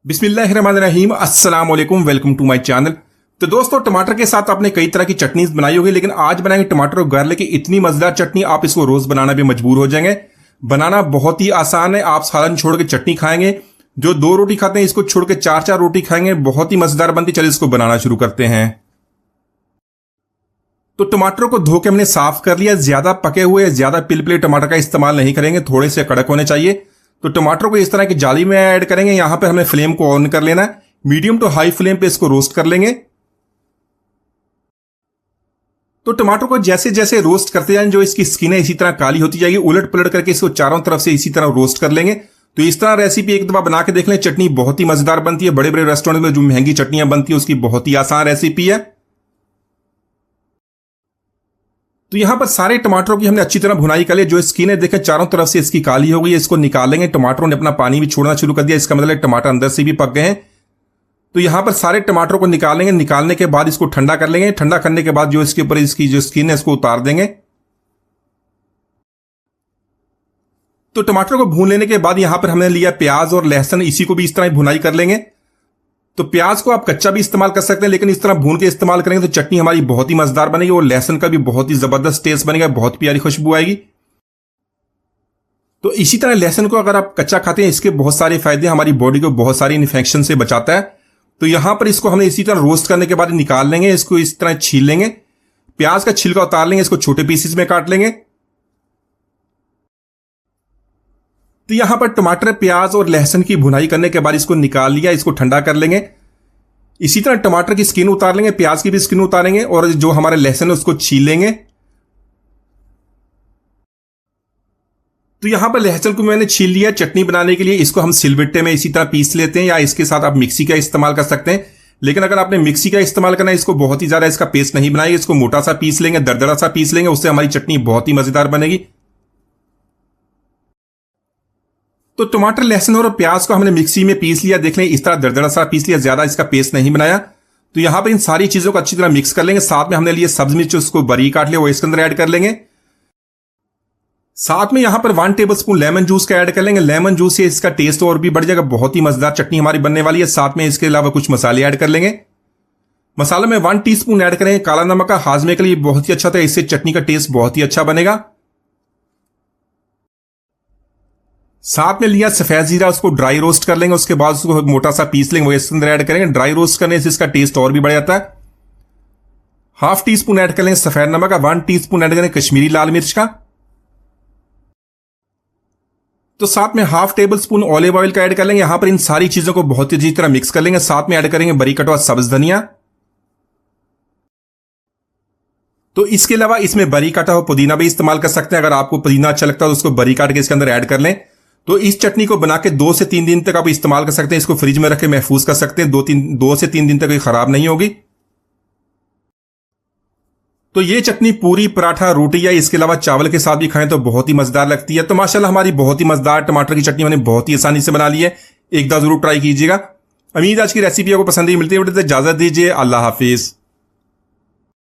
बिस्मिल्लाहिर्रहमानिर्रहीम, अस्सलाम वालेकुम, वेलकम टू माय चैनल। तो दोस्तों, टमाटर के साथ आपने कई तरह की चटनीज बनाई होगी, लेकिन आज बनाएंगे टमाटर और गार्लिक की इतनी मजेदार चटनी, आप इसको रोज बनाना भी मजबूर हो जाएंगे। बनाना बहुत ही आसान है, आप सालन छोड़ के चटनी खाएंगे। जो 2 रोटी खाते हैं इसको छोड़ के 4-4 रोटी खाएंगे, बहुत ही मजेदार बनती। चलिए इसको बनाना शुरू करते हैं। तो टमाटर को धो के हमने साफ कर लिया। ज्यादा पके हुए, ज्यादा पिलपिले टमाटर का इस्तेमाल नहीं करेंगे, थोड़े से कड़क होने चाहिए। तो टमाटर को इस तरह की जाली में ऐड करेंगे। यहां पे हमें फ्लेम को ऑन कर लेना है, मीडियम टू हाई फ्लेम पे इसको रोस्ट कर लेंगे। तो टमाटर को जैसे जैसे रोस्ट करते जाएं, जो इसकी स्किन है इसी तरह काली होती जाएगी। उलट पुलट करके इसको चारों तरफ से इसी तरह रोस्ट कर लेंगे। तो इस तरह रेसिपी एक दफा बना के देख लें, चटनी बहुत ही मजेदार बनती है। बड़े बड़े रेस्टोरेंट में जो महंगी चटनियां बनती है उसकी बहुत ही आसान रेसिपी है। तो यहां पर सारे टमाटरों की हमने अच्छी तरह भुनाई कर ली। जो स्किन है देखें चारों तरफ से इसकी काली हो गई है, इसको निकाल लेंगे। टमाटरों ने अपना पानी भी छोड़ना शुरू कर दिया, इसका मतलब टमाटर अंदर से भी पक गए हैं। तो यहां पर सारे टमाटरों को निकालेंगे। निकालने के बाद इसको ठंडा कर लेंगे। ठंडा करने के बाद जो इसके ऊपर इसकी जो स्किन है इसको उतार देंगे। तो टमाटर को भून लेने के बाद यहां पर हमने लिया प्याज और लहसुन, इसी को भी इस तरह भुनाई कर लेंगे। तो प्याज को आप कच्चा भी इस्तेमाल कर सकते हैं, लेकिन इस तरह भून के इस्तेमाल करेंगे तो चटनी हमारी बहुत ही मजेदार बनेगी और लहसुन का भी बहुत ही जबरदस्त टेस्ट बनेगा, बहुत प्यारी खुशबू आएगी। तो इसी तरह लहसुन को अगर आप कच्चा खाते हैं, इसके बहुत सारे फायदे, हमारी बॉडी को बहुत सारी इन्फेक्शन से बचाता है। तो यहां पर इसको हमें इसी तरह रोस्ट करने के बाद निकाल लेंगे। इसको इस तरह छील लेंगे, प्याज का छिलका उतार लेंगे, इसको छोटे पीसेस में काट लेंगे। तो यहां पर टमाटर, प्याज और लहसुन की भुनाई करने के बाद इसको निकाल लिया, इसको ठंडा कर लेंगे। इसी तरह टमाटर की स्किन उतार लेंगे, प्याज की भी स्किन उतारेंगे और जो हमारे लहसुन है उसको छील लेंगे। तो यहां पर लहसुन को मैंने छील लिया चटनी बनाने के लिए। इसको हम सिलबट्टे में इसी तरह पीस लेते हैं, या इसके साथ आप मिक्सी का इस्तेमाल कर सकते हैं। लेकिन अगर आपने मिक्सी का इस्तेमाल करना है, इसको बहुत ही ज्यादा इसका पेस्ट नहीं बनाएंगे, इसको मोटा सा पीस लेंगे, दरदरा सा पीस लेंगे, उससे हमारी चटनी बहुत ही मजेदार बनेगी। तो टमाटर, लहसुन और प्याज को हमने मिक्सी में पीस लिया, देख लें इस तरह दरदरा सा पीस लिया, ज्यादा इसका पेस्ट नहीं बनाया। तो यहां पर इन सारी चीजों को अच्छी तरह मिक्स कर लेंगे। साथ में हमने लिए सब्ज मिर्च, उसको बारीक काट लिया, वो इसके अंदर ऐड कर लेंगे। साथ में यहां पर 1 टेबलस्पून लेमन जूस का ऐड कर लेंगे। लेमन जूस से इसका टेस्ट और भी बढ़ जाएगा, बहुत ही मजेदार चटनी हमारी बनने वाली है। साथ में इसके अलावा कुछ मसाले ऐड कर लेंगे। मसाला में 1 टीस्पून ऐड करेंगे काला नमक का, हाजमे के लिए बहुत ही अच्छा था, इससे चटनी का टेस्ट बहुत ही अच्छा बनेगा। साथ में लिया सफेद जीरा, उसको ड्राई रोस्ट कर लेंगे। उसके बाद उसको मोटा सा पीस लेंगे, वो इसके अंदर ऐड करेंगे। ड्राई रोस्ट करने से इसका टेस्ट और भी बढ़ जाता है। 1/2 टीस्पून ऐड कर लेंगे सफेद नमक का, 1 टीस्पून ऐड करेंगे कश्मीरी लाल मिर्च का। तो साथ में 1/2 टेबलस्पून ऑलिव ऑयल का ऐड कर लेंगे। यहां पर इन सारी चीजों को बहुत ही अच्छी तरह मिक्स कर लेंगे। साथ में ऐड करेंगे बारीक कटा हुआ सब्ज धनिया। तो इसके अलावा इसमें बारीक काटा हुआ पुदीना भी इस्तेमाल कर सकते हैं। अगर आपको पुदीना अच्छा लगता है तो उसको बारीक काट के इसके अंदर ऐड कर लें। तो इस चटनी को बना के 2 से 3 दिन तक आप इस्तेमाल कर सकते हैं। इसको फ्रिज में रख के महफूज कर सकते हैं, 2 से 3 दिन तक ये खराब नहीं होगी। तो ये चटनी पूरी, पराठा, रोटी या इसके अलावा चावल के साथ भी खाएं तो बहुत ही मजेदार लगती है। तो माशाल्लाह हमारी बहुत ही मजेदार टमाटर की चटनी मैंने बहुत ही आसानी से बना ली है। एक बार जरूर ट्राई कीजिएगा। उम्मीद आज की रेसिपी आपको पसंद ही मिलती है। इजाजत दीजिए, अल्लाह हाफिज।